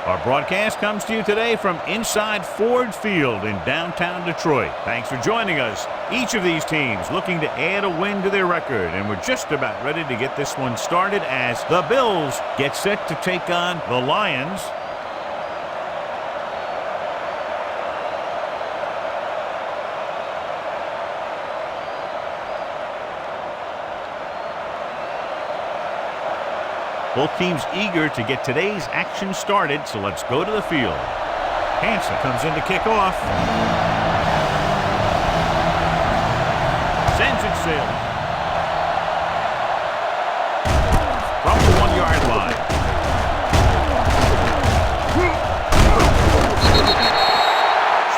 Our broadcast comes to you today from inside Ford Field in downtown Detroit. Thanks for joining us. Each of these teams looking to add a win to their record, and we're just about ready to get this one started as the Bills get set to take on the Lions. Both teams eager to get today's action started, so let's go to the field. Hansen comes in to kick off. Sends it sailing. From the 1-yard line.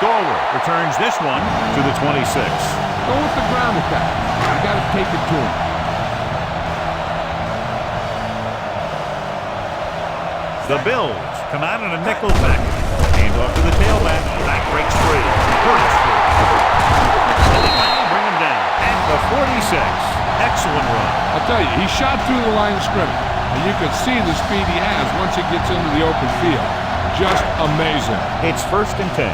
Stallworth returns this one to the 26. Go with the ground attack. You got to take it to him. The Bills come out in a nickel package. Hand off to the tailback. Back breaks free. Curtis free. And they finally bring him down at the 46. Excellent run. I'll tell you, he shot through the line of scrimmage, and you can see the speed he has once he gets into the open field. Just amazing. It's 1st and 10.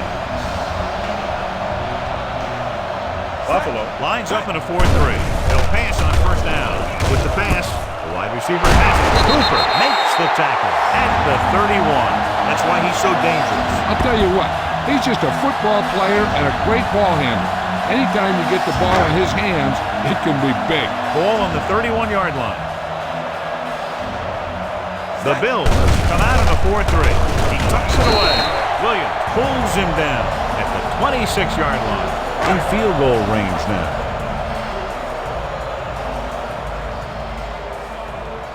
Buffalo lines up in a 4-3. They'll pass on 1st down. With the pass, the wide receiver has it. Cooper makes the tackle at the 31. That's why he's so dangerous. I'll tell you what, he's just a football player and a great ball handler. Anytime you get the ball in his hands, it can be big. Ball on the 31-yard line. The Bills come out in a 4-3. He tucks it away. Williams pulls him down at the 26-yard line. In field goal range now.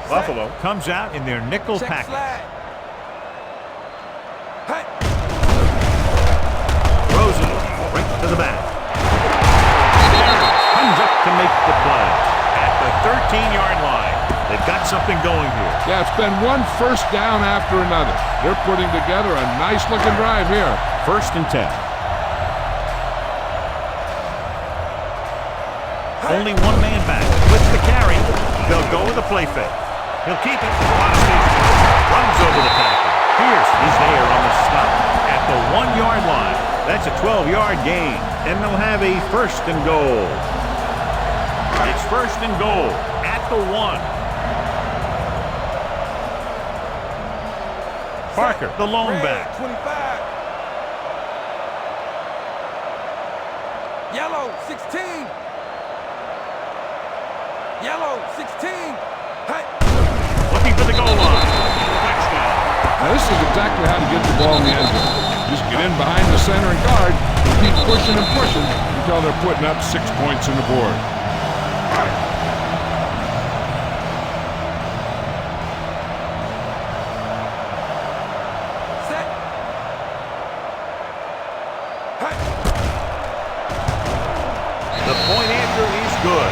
Buffalo comes out in their nickel package. Rosen right to the back. Comes up to make the play. At the 13-yard line. They've got something going here. Yeah, it's been one 1st down after another. They're putting together a nice-looking drive here. 1st and 10. Only one man back. With the carry, they'll go with a play fake. He'll keep it. Runs over the tackle. Pierce is there on the stop at the 1-yard line. That's a 12-yard gain. And they'll have a 1st and goal. It's 1st and goal at the 1. Parker, the lone back. 25. Yellow, 16. Yellow, 16. Hey. Looking for the goal line. Touchdown. Now, this is exactly how to get the ball in the end zone. Just get in behind the center and guard and keep pushing and pushing until they're putting up 6 points on the board. Set. Hey. The point after is good.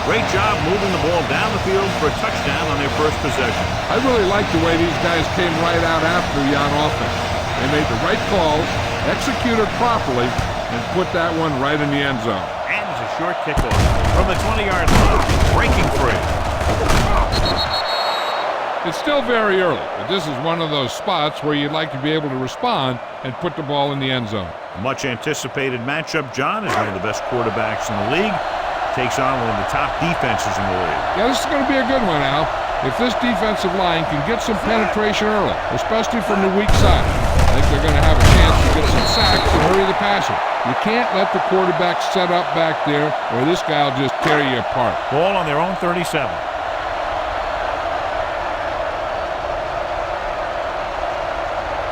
Great job moving the ball down the field for a touchdown on their first possession. I really like the way these guys came right out after you on offense. They made the right calls, executed properly, and put that one right in the end zone. And it's a short kickoff from the 20-yard line. Breaking free. It's still very early, but this is one of those spots where you'd like to be able to respond and put the ball in the end zone. A much anticipated matchup. John is one of the best quarterbacks in the league. Takes on one of the top defenses in the league. Yeah, this is going to be a good one, Al. If this defensive line can get some penetration early, especially from the weak side, I think they're going to have a chance to get some sacks and hurry the passer. You can't let the quarterback set up back there, or this guy will just tear you apart. Ball on their own 37.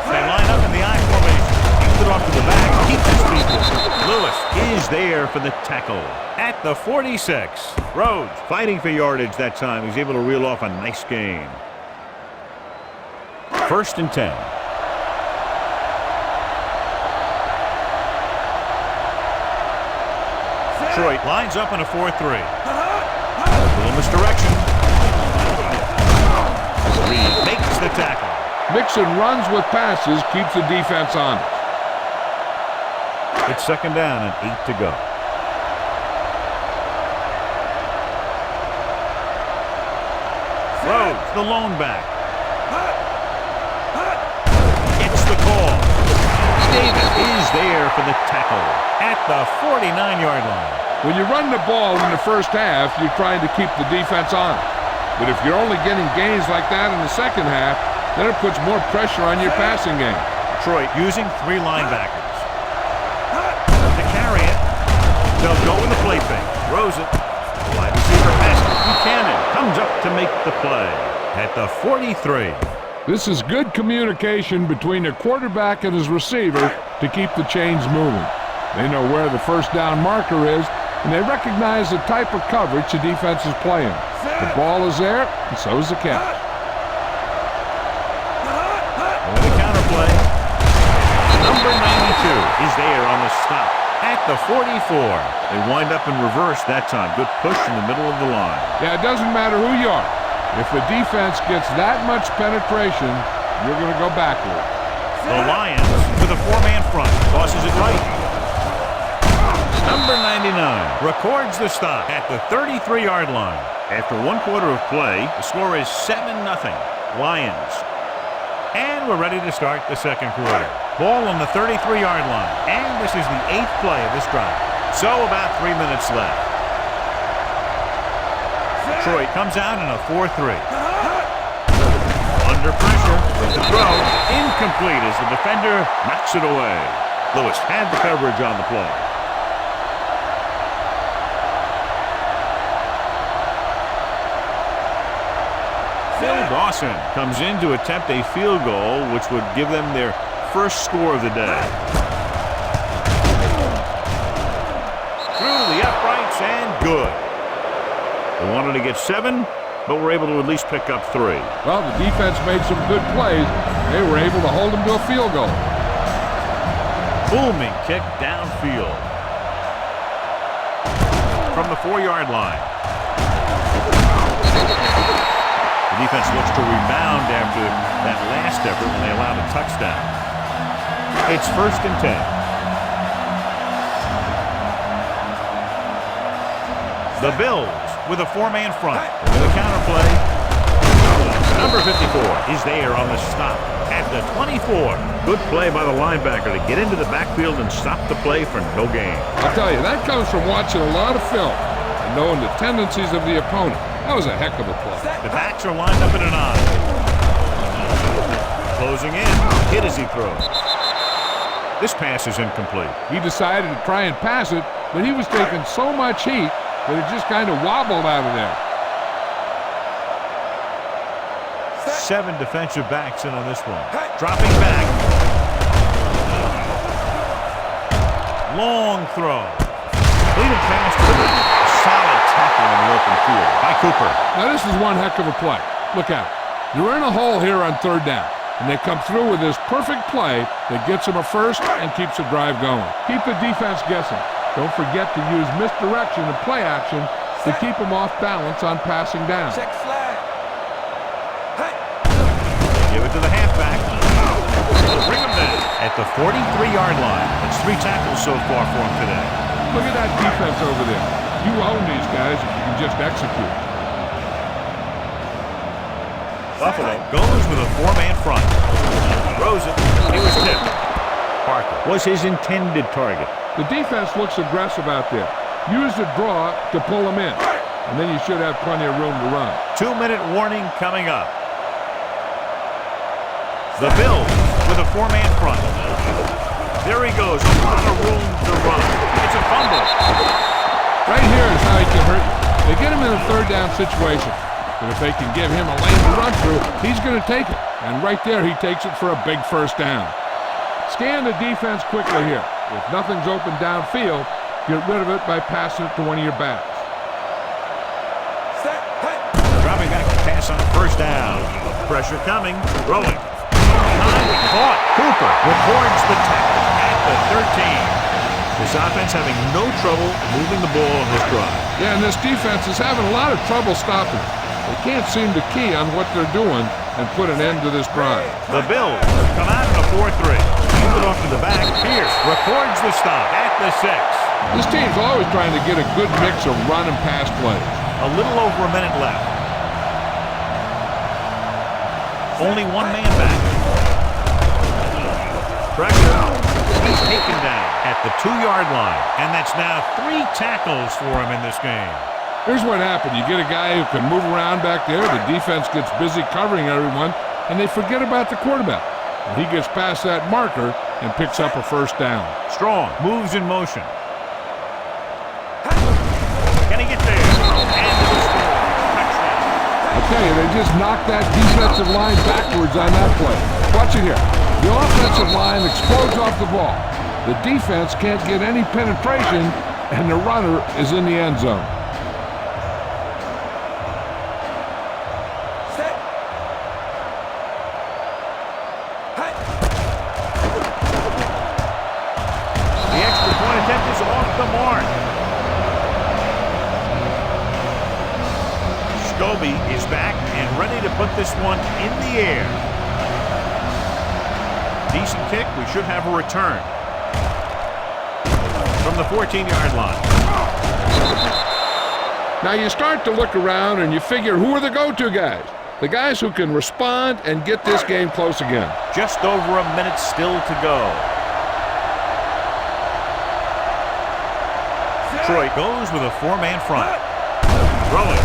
They line up in the I formation. Keeps it off to the back. Keeps his feet. Lewis is there for the tackle at the 46. Rhodes fighting for yardage that time. He's able to reel off a nice gain. 1st and 10. Detroit lines up in a 4-3. A little misdirection. Lee makes the tackle. Mixon runs with passes, keeps the defense honest. It's 2nd down and 8 to go. Rhodes, the lone back. Davis is there for the tackle at the 49-yard line. When you run the ball in the first half, you're trying to keep the defense on it. But if you're only getting gains like that in the second half, then it puts more pressure on your passing game. Detroit using 3 linebackers. To carry it, they'll go with the play fake. Throws it. Wide receiver pass. Buchanan comes up to make the play at the 43. This is good communication between the quarterback and his receiver to keep the chains moving. They know where the first down marker is, and they recognize the type of coverage the defense is playing. The ball is there, and so is the catch. And the counterplay. Number 92 is there on the stop at the 44. They wind up in reverse that time. Good push in the middle of the line. Yeah, it doesn't matter who you are. If the defense gets that much penetration, you're going to go backward. The Lions with a 4-man front. Tosses it right. Number 99 records the stop at the 33-yard line. After 1 quarter of play, the score is 7-0. Lions. And we're ready to start the second quarter. Ball on the 33-yard line. And this is the 8th play of this drive. So about 3 minutes left. Detroit comes out in a 4-3. Under pressure. The throw. Incomplete as the defender knocks it away. Lewis had the coverage on the play. Phil Dawson comes in to attempt a field goal, which would give them their first score of the day. Through the uprights and good. They wanted to get 7, but were able to at least pick up 3. Well, the defense made some good plays. They were able to hold them to a field goal. Booming kick downfield. From the 4-yard line. The defense looks to rebound after that last effort when they allowed a touchdown. It's 1st and 10. The Bills with a 4-man front. With a counterplay. Number 54 is there on the stop at the 24. Good play by the linebacker to get into the backfield and stop the play for no gain. I'll tell you, that comes from watching a lot of film and knowing the tendencies of the opponent. That was a heck of a play. The backs are lined up in an I. Closing in. Hit as he throws. This pass is incomplete. He decided to try and pass it, but he was taking so much heat that it just kind of wobbled out of there. 7 defensive backs in on this one. Dropping back. Long throw. Completed pass to the solid tackle in the open field by Cooper. Now this is one heck of a play. Look out. You're in a hole here on 3rd down, and they come through with this perfect play that gets them a first and keeps the drive going. Keep the defense guessing. Don't forget to use misdirection and play action to keep them off balance on passing down. Check flag. Hey. Give it to the halfback. Bring him down at the 43-yard line. That's 3 tackles so far for him today. Look at that defense over there. You own these guys if you can just execute. Buffalo goes with a 4-man front. Throws it. He was tipped. Parker was his intended target. The defense looks aggressive out there. Use the draw to pull them in, and then you should have plenty of room to run. 2-minute warning coming up. The Bills with a 4-man front. There he goes. A lot of room to run. It's a fumble. Right here is how he can hurt you. They get him in a 3rd down situation. But if they can give him a lane to run through, he's going to take it. And right there, he takes it for a big first down. Scan the defense quickly here. If nothing's open downfield, get rid of it by passing it to one of your backs. Dropping back to pass on 1st down. Pressure coming. Rolling. Caught. Cooper records the tackle at the 13. This offense having no trouble moving the ball on this drive. Yeah, and this defense is having a lot of trouble stopping. They can't seem to key on what they're doing and put an end to this drive. The Bills come out in a 4-3. Move it off to the back. Pierce records the stop at the 6. This team's always trying to get a good mix of run and pass plays. A little over a minute left. Only 1 man back. Pressure. He's taken down at the 2-yard line, and that's now 3 tackles for him in this game. Here's what happened. You get a guy who can move around back there. The defense gets busy covering everyone, and they forget about the quarterback. And he gets past that marker and picks up a first down. Strong moves in motion. Can he get there? And to the score. Touchdown. I tell you, they just knocked that defensive line backwards on that play. Watch it here. The offensive line explodes off the ball. The defense can't get any penetration, and the runner is in the end zone. The extra point attempt is off the mark. Scobie is back and ready to put this one in the air. Decent kick. We should have a return from the 14-yard line. Now you start to look around and you figure, who are the go-to guys? The guys who can respond and get this game close again. Just over a minute still to go. Detroit goes with a 4-man front. Throwing.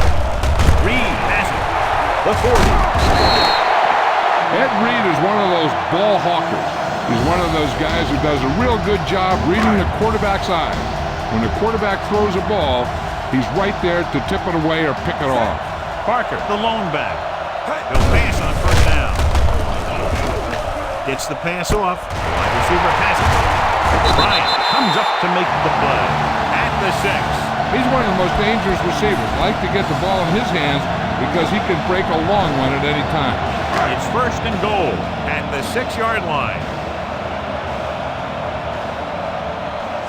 Reed has it. The 40. Ed Reed is one of those ball hawkers. He's one of those guys who does a real good job reading the quarterback's eye. When the quarterback throws a ball, he's right there to tip it away or pick it off. Parker, the lone back. He'll pass on first down. Gets the pass off. Wide receiver has it. Bryant comes up to make the play. At the 6. He's one of the most dangerous receivers. Like to get the ball in his hands because he can break a long one at any time. It's first and goal at the 6-yard line.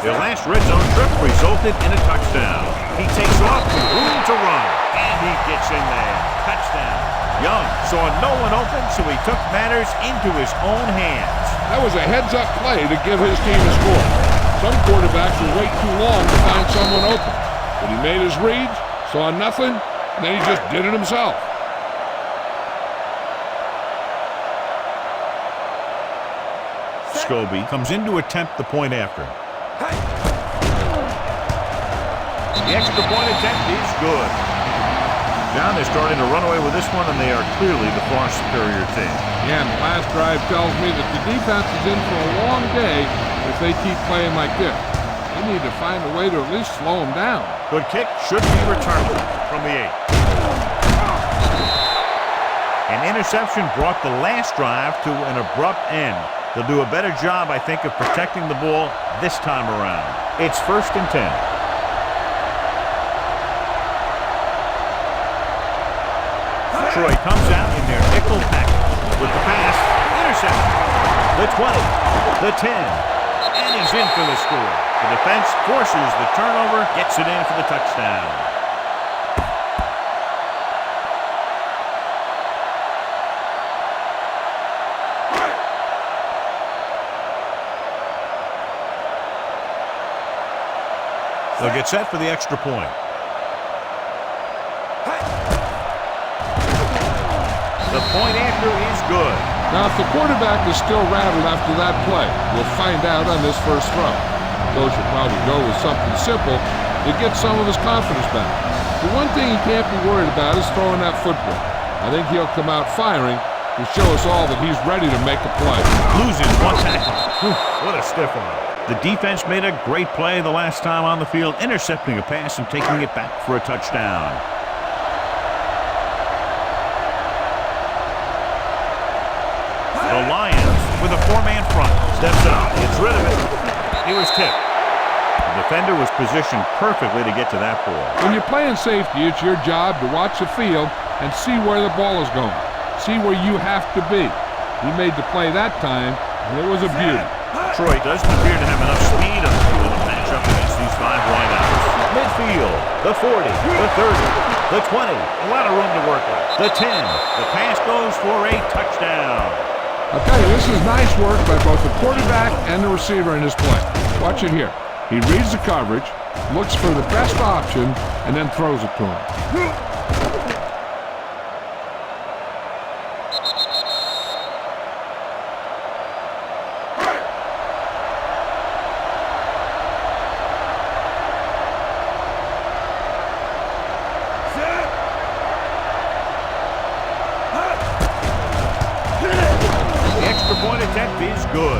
Their last red zone trip resulted in a touchdown. He takes off with room to run, and he gets in there. Touchdown. Young saw no one open, so he took matters into his own hands. That was a heads-up play to give his team a score. Some quarterbacks will wait too long to find someone open. But he made his reads, saw nothing, and then he just did it himself. Scobie comes in to attempt the point after. The extra point attempt is good. Now they're starting to run away with this one, and they are clearly the far superior team. Yeah, and the last drive tells me that the defense is in for a long day if they keep playing like this. They need to find a way to at least slow them down. Good kick should be returned from the 8. An interception brought the last drive to an abrupt end. They'll do a better job, I think, of protecting the ball this time around. It's first and 10. Detroit comes out in their nickel package with the pass. Interception. The 20. The 10. And he's in for the score. The defense forces the turnover, gets it in for the touchdown. They'll get set for the extra point. The point after is good. Now, if the quarterback is still rattled after that play, we'll find out on this first throw. Coach will probably go with something simple to get some of his confidence back. The one thing he can't be worried about is throwing that football. I think he'll come out firing to show us all that he's ready to make a play. Loses one tackle. What a stiff one. The defense made a great play the last time on the field, intercepting a pass and taking it back for a touchdown. The Lions with a 4-man front. Steps up, gets rid of it. He was tipped. The defender was positioned perfectly to get to that ball. When you're playing safety, it's your job to watch the field and see where the ball is going. See where you have to be. He made the play that time, and it was a beauty. Detroit doesn't appear to have enough speed on the field to match up against these 5 wideouts. Midfield, the 40, the 30, the 20. A lot of room to work with. The 10. The pass goes for a touchdown. I'll tell you, this is nice work by both the quarterback and the receiver in this play. Watch it here. He reads the coverage, looks for the best option, and then throws it to him. Extra point attempt is good.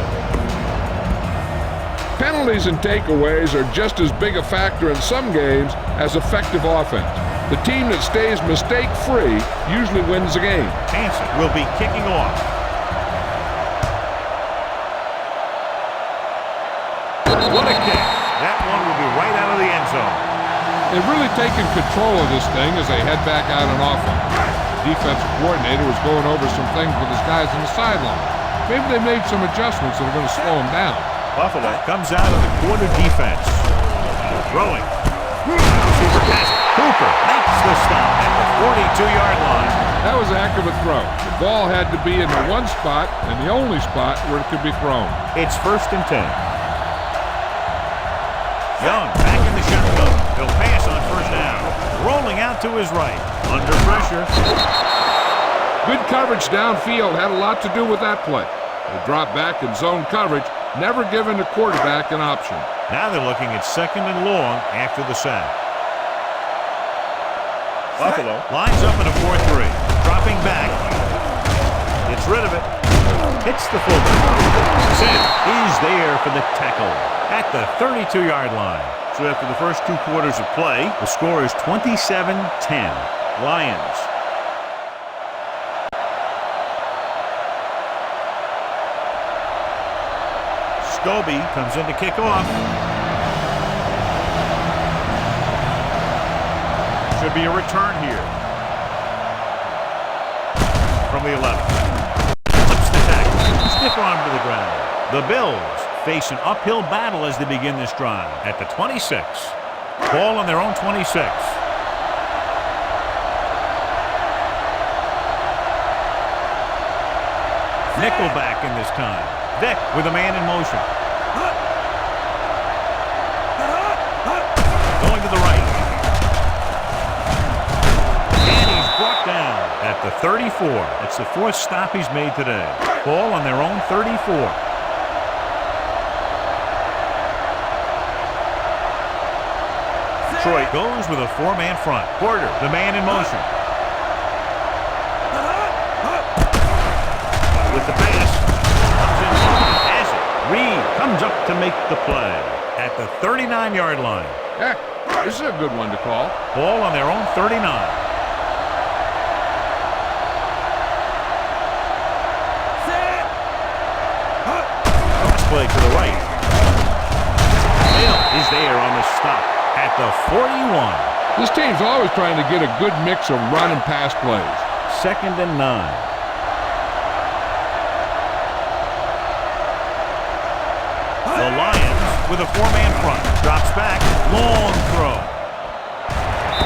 Penalties and takeaways are just as big a factor in some games as effective offense. The team that stays mistake-free usually wins the game. Hansen will be kicking off. What a kick. That one will be right out of the end zone. They've really taken control of this thing as they head back out on offense. The defensive coordinator was going over some things with his guys on the sideline. Maybe they made some adjustments that are going to slow them down. Buffalo comes out of the quarter defense. Throwing. Receiver pass. Cooper makes the stop at the 42-yard line. That was a heck of a throw. The ball had to be in the one spot and the only spot where it could be thrown. It's 1st and 10. Young back in the shotgun. He'll pass on 1st down. Rolling out to his right. Under pressure. Good coverage downfield had a lot to do with that play. They dropped back in zone coverage, never giving the quarterback an option. Now they're looking at 2nd and long after the sack. Buffalo lines up in a 4-3. Dropping back. Gets rid of it. Hits the fullback. Sim is there for the tackle at the 32-yard line. So after the first 2 quarters of play, the score is 27-10. Lions. Scobie comes in to kick off. Should be a return here. From the 11. Flips the tackle. Stiff arm to the ground. The Bills face an uphill battle as they begin this drive at the 26. Ball on their own 26. Nickelback in this time. Vick with a man in motion. Going to the right. And he's brought down at the 34. It's the 4th stop he's made today. Ball on their own 34. Detroit goes with a 4-man front. Porter, the man in motion. With the pass. Comes in. Has it. Reed comes up to make the play at the 39-yard line. Heck, this is a good one to call. Ball on their own 39. Cross play to the right. Hill is there on the stop at the 41. This team's always trying to get a good mix of run and pass plays. 2nd and 9. The Lions with a 4-man front. Drops back. Long throw.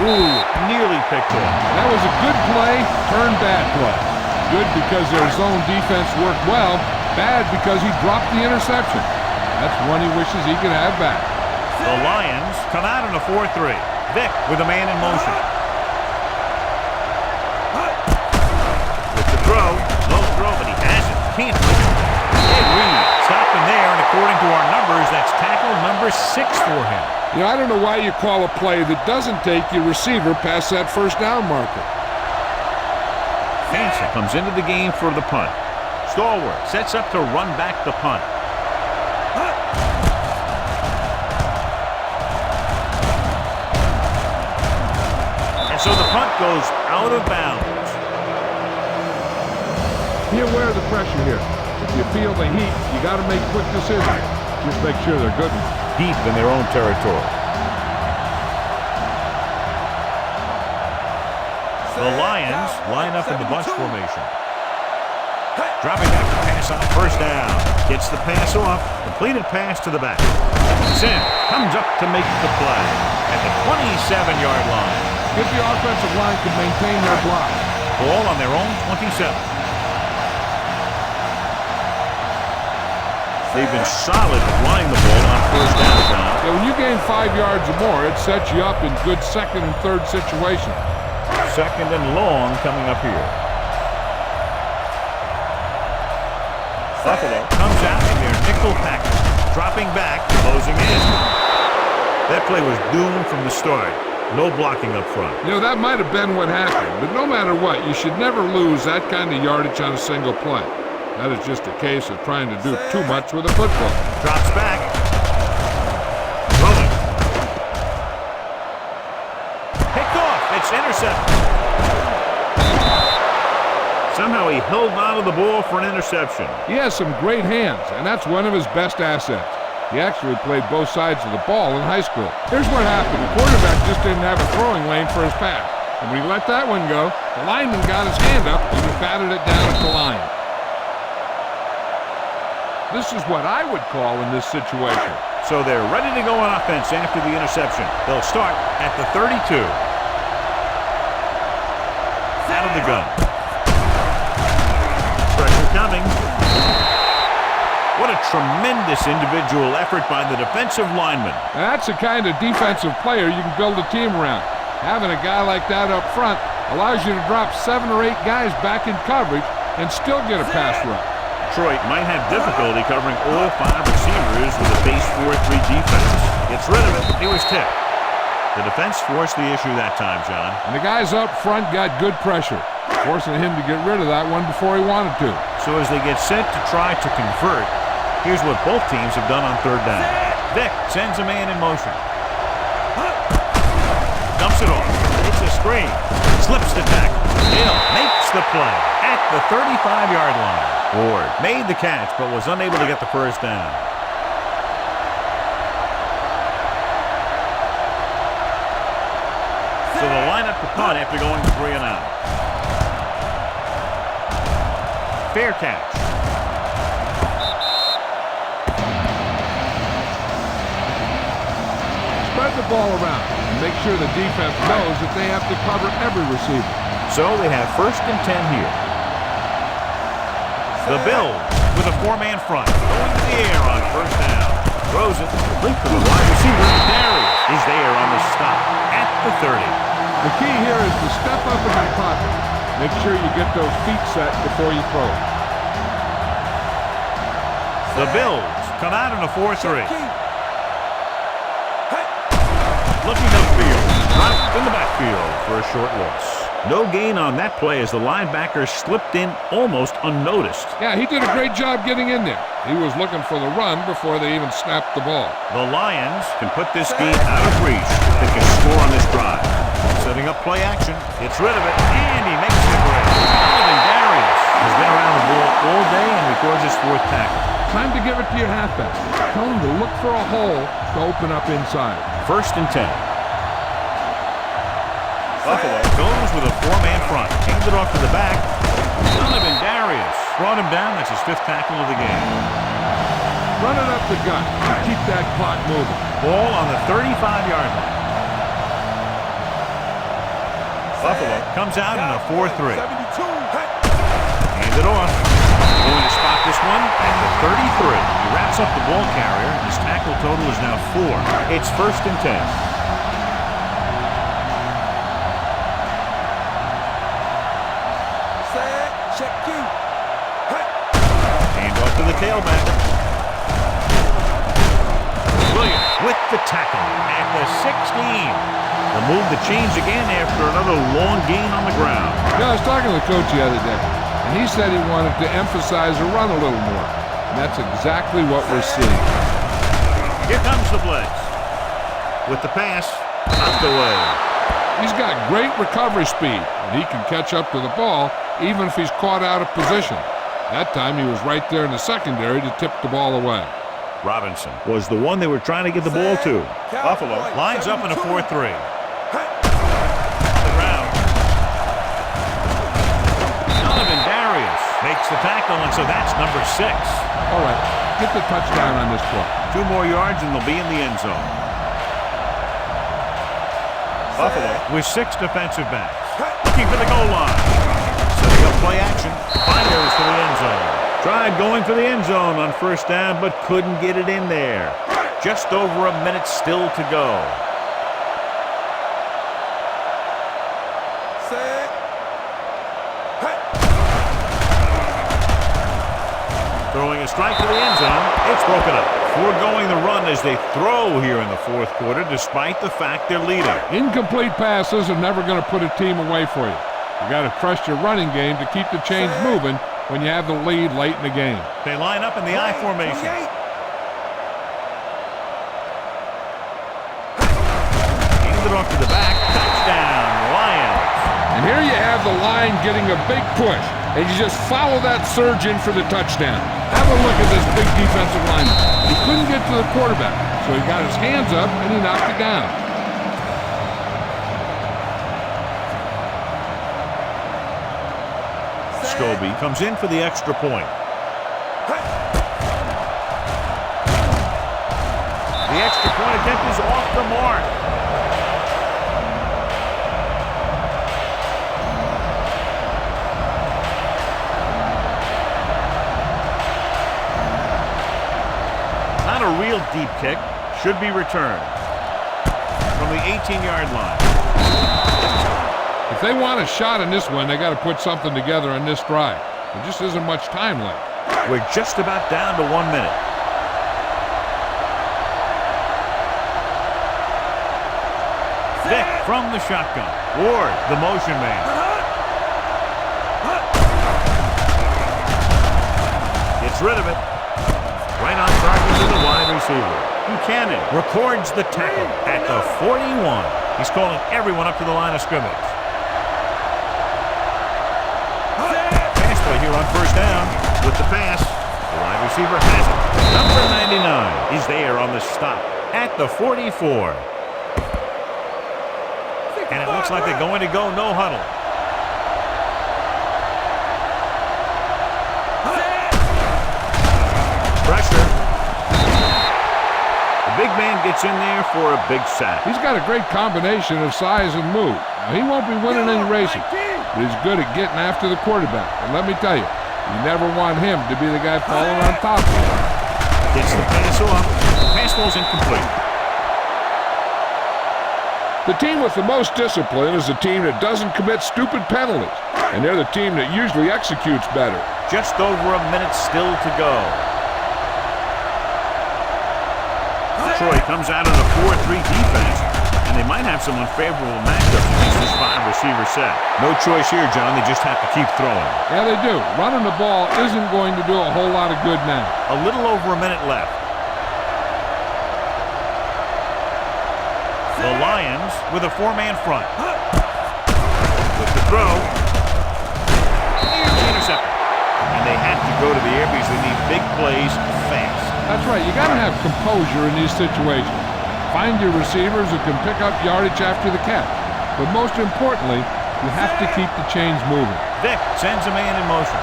Ooh, nearly picked off. That was a good play, turned bad play. Good because their zone defense worked well. Bad because he dropped the interception. That's one he wishes he could have back. The Lions come out in a 4-3. Vick with a man in motion. With the throw. Low throw, but he has it. Can't pick it. Ed Reed stopped him there, and according to our numbers, that's tackle number 6 for him. You know, I don't know why you call a play that doesn't take your receiver past that 1st down marker. Hansen comes into the game for the punt. Stallworth sets up to run back the punt. And so the punt goes out of bounds. Be aware of the pressure here. If you feel the heat, you got to make quick decisions. Just make sure they're good ones. Deep in their own territory. The Lions line up in the bunch formation. Dropping back to pass on 1st down. Gets the pass off. Completed pass to the back. Sim comes up to make the play at the 27-yard line. If the offensive line can maintain their block. Ball on their own 27. They've been solid flying the ball on 1st down. Yeah, when you gain 5 yards or more, it sets you up in good 2nd and 3rd situations. 2nd and long coming up here. Buffalo comes out in their nickel package. Dropping back, closing in. That play was doomed from the start. No blocking up front. You know, that might have been what happened, but no matter what, you should never lose that kind of yardage on a single play. That is just a case of trying to do too much with a football. Drops back. Rolling. Picked off. It's intercepted. Somehow he held on to the ball for an interception. He has some great hands, and that's one of his best assets. He actually played both sides of the ball in high school. Here's what happened. The quarterback just didn't have a throwing lane for his pass. And when he let that one go, the lineman got his hand up and he batted it down at the line. This is what I would call in this situation. So they're ready to go on offense after the interception. They'll start at the 32. Out of the gun. Pressure coming. What a tremendous individual effort by the defensive lineman. That's the kind of defensive player you can build a team around. Having a guy like that up front allows you to drop 7 or 8 guys back in coverage and still get a pass rush. Detroit might have difficulty covering all 5 receivers with a base 4-3 defense. Gets rid of it. He was tipped. The defense forced the issue that time, John. And the guys up front got good pressure, forcing him to get rid of that one before he wanted to. So as they get set to try to convert, here's what both teams have done on third down. Vick sends a man in motion. Dumps it off. It's a screen. Slips the tackle. Hill makes the play at the 35-yard line. Ward made the catch but was unable to get the first down. So they'll line up the punt after going 3 and out. Fair catch. Spread the ball around and make sure the defense knows that they have to cover every receiver. So they have 1st and 10 here. The Bills with a 4-man front. Going to the air on 1st down. Throws it. Complete to the wide receiver. Darius is there on the stop at the 30. The key here is to step up in the pocket. Make sure you get those feet set before you throw. The Bills come out in a 4-3. Looking upfield. Dropped in the backfield for a short loss. No gain on that play as the linebacker slipped in almost unnoticed. Yeah, he did a great job getting in there. He was looking for the run before they even snapped the ball. The Lions can put this game out of reach if they can score on this drive. Setting up play action. Gets rid of it, and he makes the break. Darius has been around the ball all day and records his 4th tackle. Time to give it to your halfback. Tell him to look for a hole to open up inside. 1st and 10. Buffalo goes with a 4-man front. Hands it off to the back. Darius brought him down. That's his 5th tackle of the game. Run it up the gut and keep that clock moving. Ball on the 35-yard line. Buffalo comes out in a 4-3. Hand it off. Going to spot this one at the 33. He wraps up the ball carrier. His tackle total is now 4. It's 1st and 10. Hand off to the tailback. Williams with the tackle at the 16. The move to change again after another long gain on the ground. Yeah, I was talking to the coach the other day, and he said he wanted to emphasize the run a little more. And that's exactly what we're seeing. Here comes the blitz. With the pass, knocked away. He's got great recovery speed, and he can catch up to the ball even if he's caught out of position. That time he was right there in the secondary to tip the ball away. Robinson was the one they were trying to get the ball to. Buffalo lines up in a 4-3. Darius makes the tackle, and so that's number 6. All right, get the touchdown on this play. 2 more yards, and they'll be in the end zone. Buffalo with 6 defensive backs. Looking for the goal line. Setting up play action. Fires for the end zone. Tried going for the end zone on 1st down, but couldn't get it in there. Just over a minute still to go. Throwing a strike to the end zone. It's broken up. Foregoing the run as they throw here in the 4th quarter, despite the fact they're leading. Incomplete passes are never going to put a team away for you. You got to trust your running game to keep the chains moving when you have the lead late in the game. They line up in the I formation. 28. Handed it off to the back. Touchdown, Lions. And here you have the line getting a big push, and you just follow that surge in for the touchdown. Have a look at this big defensive lineman. He couldn't get to the quarterback, so he got his hands up and he knocked it down. Scobie comes in for the extra point. The extra point attempt is off the mark. Not a real deep kick. Should be returned from the 18-yard line. If they want a shot in this one, they got to put something together on this drive. There just isn't much time left. We're just about down to 1 minute. Vick from the shotgun. Ward, the motion man. Gets rid of it. Right on target to the wide receiver. Buchanan records the tackle at the 41. He's calling everyone up to the line of scrimmage. Pass play here on first down with the pass. The wide receiver has it. Number 99 is there on the stop at the 44. And it looks like they're going to go no huddle. Pressure. The big man gets in there for a big sack. He's got a great combination of size and move. Now, he won't be winning any races, but he's good at getting after the quarterback. And let me tell you, you never want him to be the guy falling on top of you. Gets the pass off. Pass ball's incomplete. The team with the most discipline is the team that doesn't commit stupid penalties, and they're the team that usually executes better. Just over a minute still to go. Troy comes out in a 4-3 defense, and they might have some unfavorable matchups against this 5-receiver set. No choice here, John. They just have to keep throwing. Yeah, they do. Running the ball isn't going to do a whole lot of good now. A little over a minute left. The Lions with a 4-man front. With the throw. Here's the interceptor. And they have to go to the air because they need big plays fast. That's right. You got to have composure in these situations. Find your receivers who can pick up yardage after the catch. But most importantly, you have to keep the chains moving. Vick sends a man in motion.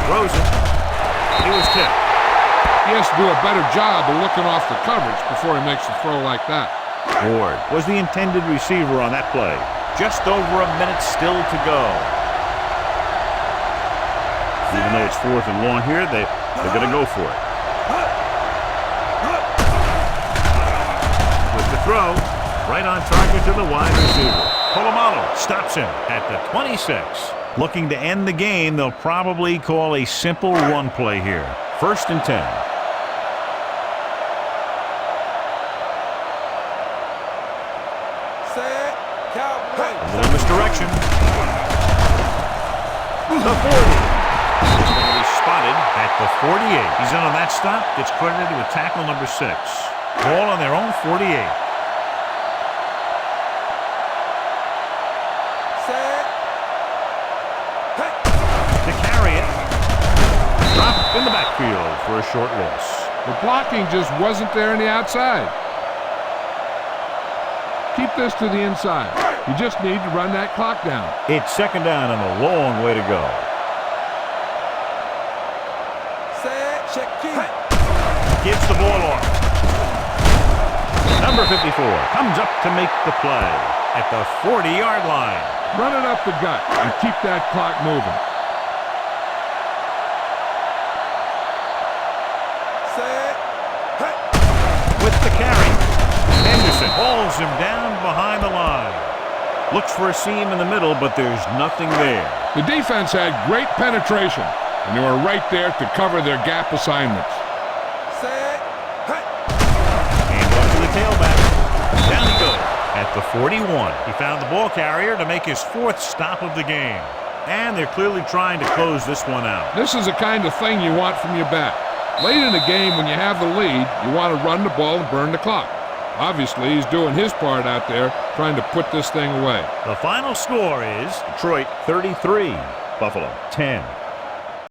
Throws it. He was tipped. He has to do a better job of looking off the coverage before he makes a throw like that. Ward was the intended receiver on that play. Just over a minute still to go. Even though it's 4th and long here, they're going to go for it. With the throw, right on target to the wide receiver. Polamalu stops him at the 26. Looking to end the game, they'll probably call a simple run play here. 1st and 10. Set. Cowboy. A little misdirection. The 40. He's going to be spotted at the 48. He's in on that stop. Gets credited with tackle number 6. Ball on their own 48. Set. Hey. To carry it. Dropped in the backfield for a short loss. The blocking just wasn't there on the outside. Keep this to the inside. You just need to run that clock down. It's 2nd down and a long way to go. Set. Check key. Hey. Gives the ball off. Number 54 comes up to make the play at the 40-yard line. Run it up the gut and keep that clock moving. Set. Hey. With the carry, Henderson hauls him down behind the line. Looks for a seam in the middle, but there's nothing there. The defense had great penetration, and they were right there to cover their gap assignments. Set. Hey. And off to the tailback. Down he goes at at the 41. He found the ball carrier to make his 4th stop of the game. And they're clearly trying to close this one out. This is the kind of thing you want from your back. Late in the game, when you have the lead, you want to run the ball and burn the clock. Obviously, he's doing his part out there, trying to put this thing away. The final score is Detroit 33, Buffalo 10.